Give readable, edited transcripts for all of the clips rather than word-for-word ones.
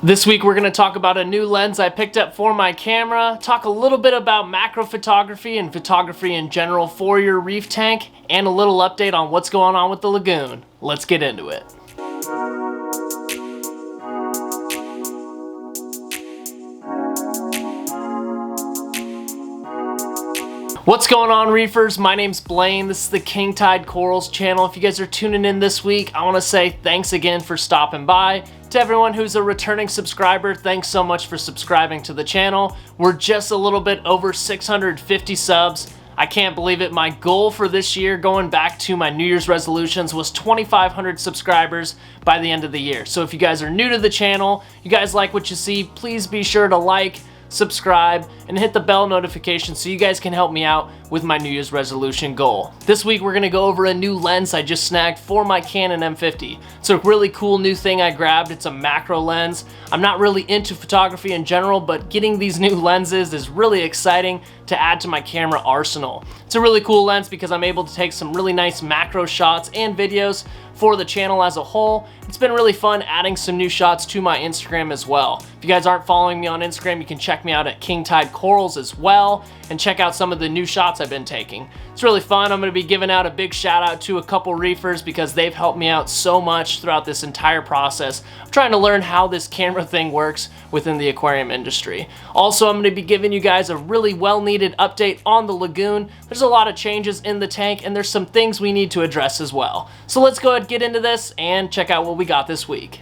This week we're going to talk about a new lens I picked up for my camera, talk a little bit about macro photography and photography in general for your reef tank, and a little update on what's going on with the lagoon. Let's get into it. What's going on, reefers? My name's Blaine. This is the King Tide Corals channel. If you guys are tuning in this week, I want to say thanks again for stopping by. To everyone who's a returning subscriber, thanks so much for subscribing to the channel. We're just a little bit over 650 subs. I can't believe it. My goal for this year, going back to my New Year's resolutions, was 2,500 subscribers by the end of the year. So if you guys are new to the channel, you guys like what you see, please be sure to like, subscribe, and hit the bell notification so you guys can help me out with my New Year's resolution goal. This week we're gonna go over a new lens I just snagged for my Canon M50. It's a really cool new thing I grabbed. It's a macro lens. I'm not really into photography in general, but getting these new lenses is really exciting to add to my camera arsenal. It's a really cool lens because I'm able to take some really nice macro shots and videos for the channel as a whole. It's been really fun adding some new shots to my Instagram as well. If you guys aren't following me on Instagram, you can check me out at King Tide Corals as well and check out some of the new shots I've been taking. It's really fun. I'm going to be giving out a big shout out to a couple reefers because they've helped me out so much throughout this entire process of trying to learn how this camera thing works within the aquarium industry. Also, I'm going to be giving you guys a really well-needed update on the lagoon. There's a lot of changes in the tank and there's some things we need to address as well. So let's go ahead and get into this and check out what we got this week.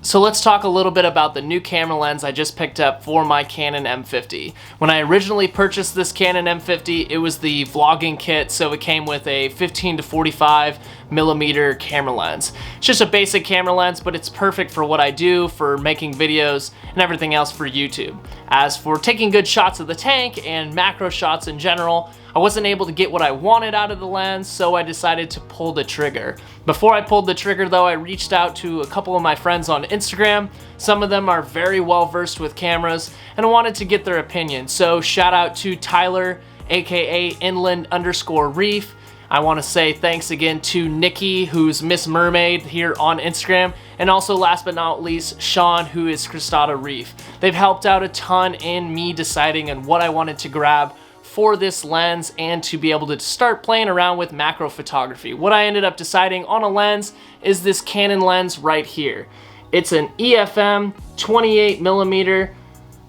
So let's talk a little bit about the new camera lens I just picked up for my Canon M50. When I originally purchased this Canon M50, it was the vlogging kit, so it came with a 15 to 45 millimeter camera lens. It's just a basic camera lens, but it's perfect for what I do, for making videos and everything else for YouTube. As for taking good shots of the tank and macro shots in general, I wasn't able to get what I wanted out of the lens, so I decided to pull the trigger. Before I pulled the trigger though, I reached out to a couple of my friends on Instagram. Some of them are very well versed with cameras, and I wanted to get their opinion. So shout out to Tyler, aka Inland_Reef. I want to say thanks again to Nikki, who's Miss Mermaid here on Instagram, and also last but not least, Sean, who is Cristata Reef. They've helped out a ton in me deciding on what I wanted to grab for this lens and to be able to start playing around with macro photography. What I ended up deciding on a lens is this Canon lens right here. It's an EFM 28mm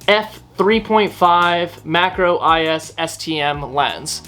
f3.5 Macro IS STM lens.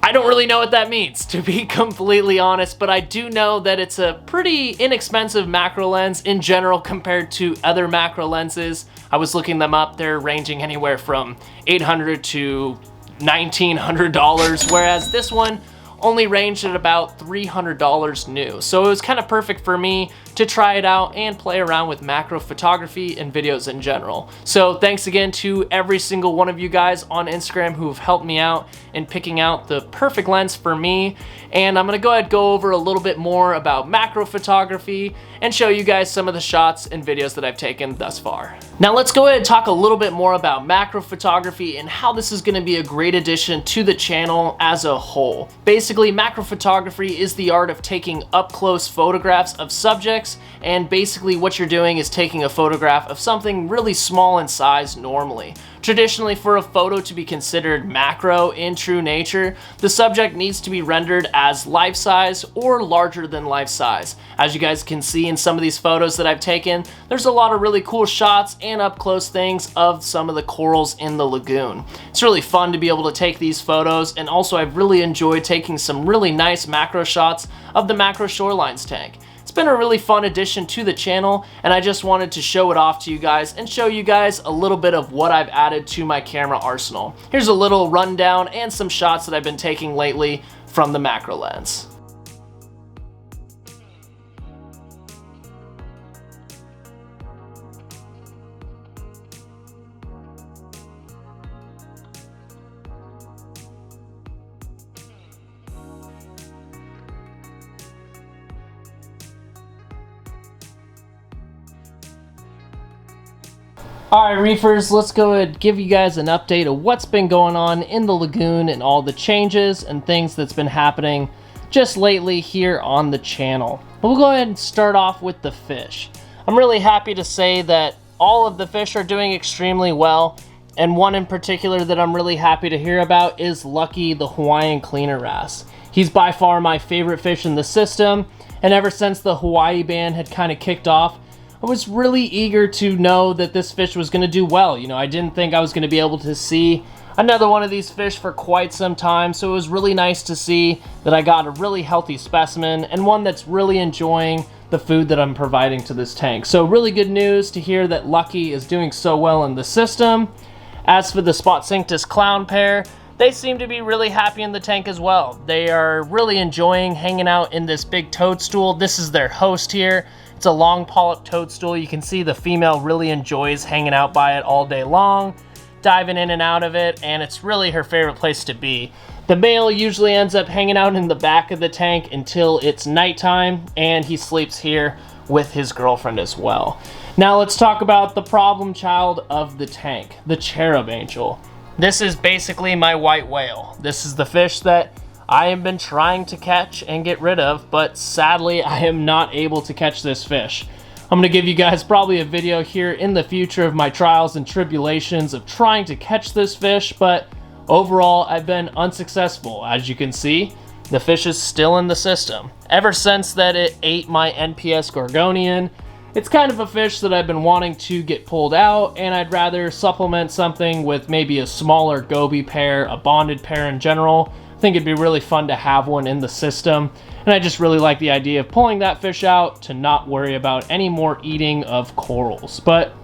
I don't really know what that means, to be completely honest, but I do know that it's a pretty inexpensive macro lens in general compared to other macro lenses. I was looking them up. They're ranging anywhere from $800 to $1,900, whereas this one only ranged at about $300 new. So it was kind of perfect for me to try it out and play around with macro photography and videos in general. So thanks again to every single one of you guys on Instagram who have helped me out in picking out the perfect lens for me. And I'm gonna go ahead and go over a little bit more about macro photography and show you guys some of the shots and videos that I've taken thus far. Now let's go ahead and talk a little bit more about macro photography and how this is gonna be a great addition to the channel as a whole. Basically, macro photography is the art of taking up-close photographs of subjects, and basically what you're doing is taking a photograph of something really small in size normally. Traditionally, for a photo to be considered macro in true nature, the subject needs to be rendered as life-size or larger than life-size. As you guys can see in some of these photos that I've taken, there's a lot of really cool shots and up-close things of some of the corals in the lagoon. It's really fun to be able to take these photos, and also I've really enjoyed taking some really nice macro shots of the macro shorelines tank. It's been a really fun addition to the channel, and I just wanted to show it off to you guys and show you guys a little bit of what I've added to my camera arsenal. Here's a little rundown and some shots that I've been taking lately from the macro lens. Alright reefers, let's go ahead and give you guys an update of what's been going on in the lagoon and all the changes and things that's been happening just lately here on the channel. But we'll go ahead and start off with the fish. I'm really happy to say that all of the fish are doing extremely well, and one in particular that I'm really happy to hear about is Lucky, the Hawaiian cleaner wrasse. He's by far my favorite fish in the system, and ever since the Hawaii ban had kind of kicked off, I was really eager to know that this fish was going to do well. You know, I didn't think I was going to be able to see another one of these fish for quite some time, so it was really nice to see that I got a really healthy specimen and one that's really enjoying the food that I'm providing to this tank. So really good news to hear that Lucky is doing so well in the system. As for the Spot Cinctus clown pair, they seem to be really happy in the tank as well. They are really enjoying hanging out in this big toadstool. This is their host here. It's a long polyp toadstool. You can see the female really enjoys hanging out by it all day long, diving in and out of it, and it's really her favorite place to be. The male usually ends up hanging out in the back of the tank until it's nighttime, and he sleeps here with his girlfriend as well. Now let's talk about the problem child of the tank, the cherub angel. This is basically my white whale. This is the fish that I have been trying to catch and get rid of, but sadly I am not able to catch this fish. I'm gonna give you guys probably a video here in the future of my trials and tribulations of trying to catch this fish, but overall I've been unsuccessful. As you can see, the fish is still in the system. Ever since that it ate my NPS Gorgonian, it's kind of a fish that I've been wanting to get pulled out, and I'd rather supplement something with maybe a smaller goby pair, a bonded pair in general. I think it'd be really fun to have one in the system, and I just really like the idea of pulling that fish out to not worry about any more eating of corals. But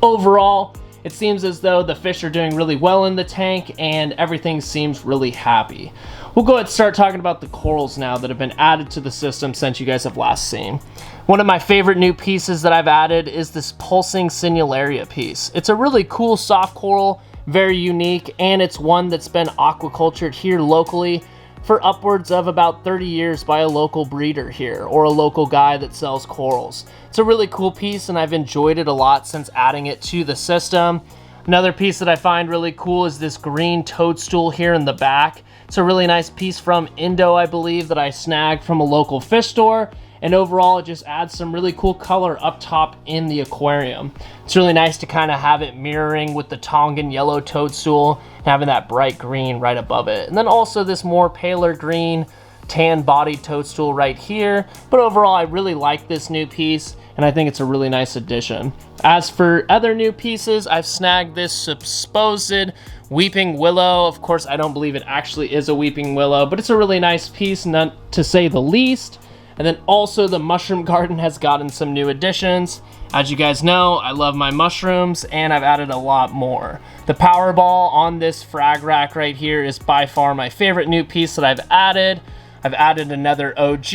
overall, it seems as though the fish are doing really well in the tank and everything seems really happy. We'll go ahead and start talking about the corals now that have been added to the system since you guys have last seen. One of my favorite new pieces that I've added is this pulsing Sinularia piece. It's a really cool soft coral, very unique, and it's one that's been aquacultured here locally for upwards of about 30 years by a local breeder here, or a local guy that sells corals. It's a really cool piece and I've enjoyed it a lot since adding it to the system. Another piece that I find really cool is this green toadstool here in the back. It's a really nice piece from Indo, I believe, that I snagged from a local fish store. And overall, it just adds some really cool color up top in the aquarium. It's really nice to kind of have it mirroring with the Tongan yellow toadstool and having that bright green right above it. And then also this more paler green tan bodied toadstool right here. But overall, I really like this new piece and I think it's a really nice addition. As for other new pieces, I've snagged this supposed weeping willow. Of course, I don't believe it actually is a weeping willow, but it's a really nice piece, not to say the least. And then also the mushroom garden has gotten some new additions. As you guys know, I love my mushrooms and I've added a lot more. The Powerball on this frag rack right here is by far my favorite new piece that I've added. I've added another OG.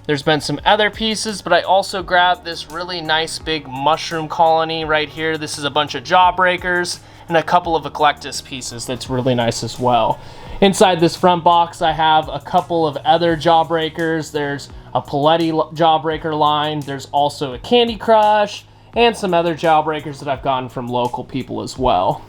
There's been some other pieces, but I also grabbed this really nice big mushroom colony right here. This is a bunch of jawbreakers and a couple of eclectus pieces that's really nice as well. Inside this front box, I have a couple of other jawbreakers. There's a Paletti jawbreaker line. There's also a Candy Crush and some other jawbreakers that I've gotten from local people as well.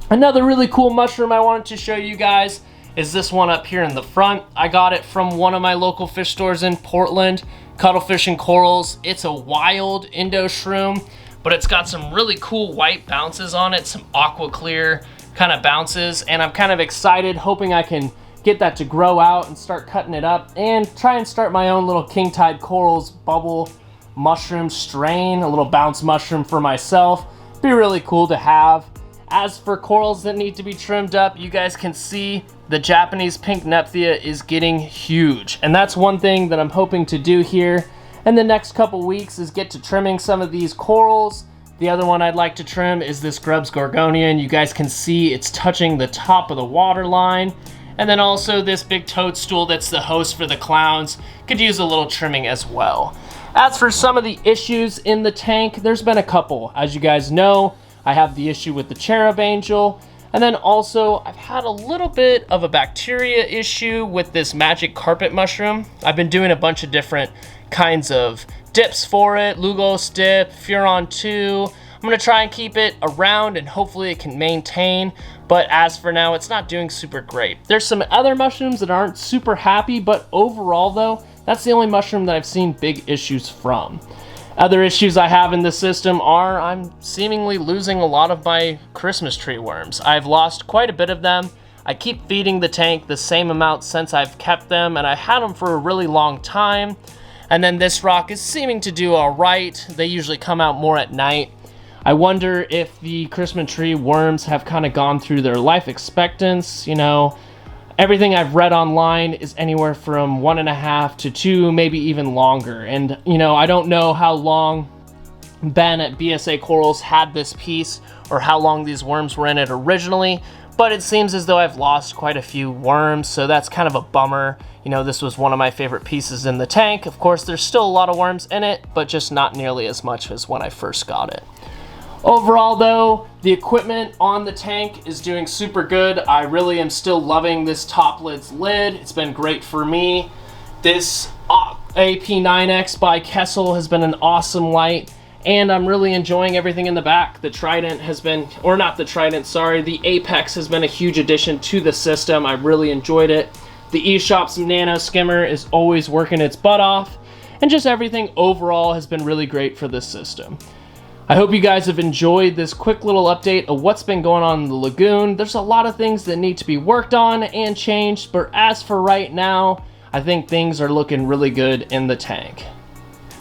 Another really cool mushroom I wanted to show you guys is this one up here in the front. I got it from one of my local fish stores in Portland, Cuttlefish and Corals. It's a wild Indo shroom, but it's got some really cool white bounces on it, some aqua clear kind of bounces, and I'm kind of excited, hoping I can get that to grow out and start cutting it up and try and start my own little King Tide Corals bubble mushroom strain, a little bounce mushroom for myself. Be really cool to have. As for corals that need to be trimmed up, you guys can see the Japanese pink Nephthia is getting huge, and that's one thing that I'm hoping to do here in the next couple weeks is get to trimming some of these corals. The other one I'd like to trim is this Grub's Gorgonian. You guys can see it's touching the top of the water line. And then also this big toadstool that's the host for the clowns could use a little trimming as well. As for some of the issues in the tank, there's been a couple. As you guys know, I have the issue with the cherub angel. And then also I've had a little bit of a bacteria issue with this magic carpet mushroom. I've been doing a bunch of different kinds of dips for it, Lugos dip, Furon 2. I'm gonna try and keep it around and hopefully it can maintain, but as for now, it's not doing super great. There's some other mushrooms that aren't super happy, but overall though, That's the only mushroom that I've seen big issues from. Other issues I have in the system are I'm seemingly losing a lot of my Christmas tree worms. I've lost quite a bit of them. I keep feeding the tank the same amount since I've kept them, and I had them for a really long time. And then this rock is seeming to do all right. They usually come out more at night. I wonder if the Christmas tree worms have kind of gone through their life expectancy. You know, everything I've read online is anywhere from 1.5 to 2, maybe even longer. And, you know, I don't know how long Ben at BSA Corals had this piece or how long these worms were in it originally, but it seems as though I've lost quite a few worms, so that's kind of a bummer. You know, this was one of my favorite pieces in the tank. Of course, there's still a lot of worms in it, but just not nearly as much as when I first got it. Overall though, the equipment on the tank is doing super good. I really am still loving this top lids lid. It's been great for me. This AP9X by Kessel has been an awesome light, and I'm really enjoying everything in the back. The Trident has been, or not the Trident, sorry, the Apex has been a huge addition to the system. I really enjoyed it. The eShop's Nano Skimmer is always working its butt off, and just everything overall has been really great for this system. I hope you guys have enjoyed this quick little update of what's been going on in the Lagoon. There's a lot of things that need to be worked on and changed, but as for right now, I think things are looking really good in the tank.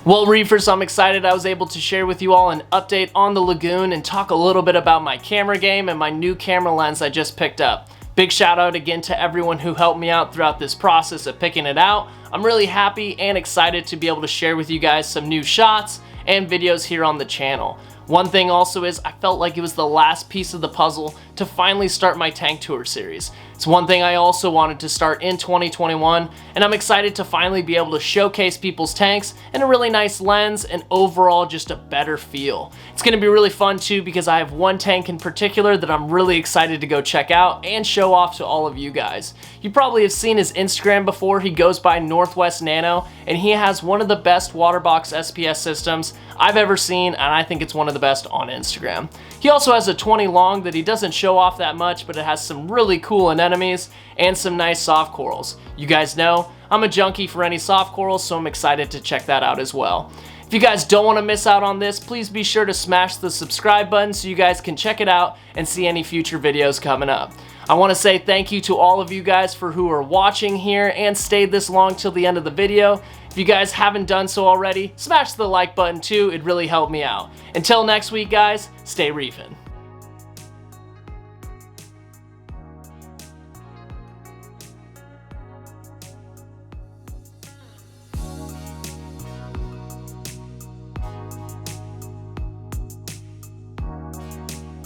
Well, Reefers, I'm excited I was able to share with you all an update on the Lagoon and talk a little bit about my camera game and my new camera lens I just picked up. Big shout out again to everyone who helped me out throughout this process of picking it out. I'm really happy and excited to be able to share with you guys some new shots and videos here on the channel. One thing also is I felt like it was the last piece of the puzzle to finally start my tank tour series. It's one thing I also wanted to start in 2021, and I'm excited to finally be able to showcase people's tanks in a really nice lens and overall just a better feel. It's going to be really fun too because I have one tank in particular that I'm really excited to go check out and show off to all of you guys. You probably have seen his Instagram before. He goes by Northwest Nano, and he has one of the best waterbox SPS systems I've ever seen, and I think it's one of the best on Instagram. He also has a 20 long that he doesn't show off that much, but it has some really cool anemones and some nice soft corals. You guys know I'm a junkie for any soft corals, so I'm excited to check that out as well. If you guys don't want to miss out on this, please be sure to smash the subscribe button so you guys can check it out and see any future videos coming up. I want to say thank you to all of you guys for who are watching here and stayed this long till the end of the video. If you guys haven't done so already, smash the like button too. It really helped me out. Until next week, guys, stay reefing.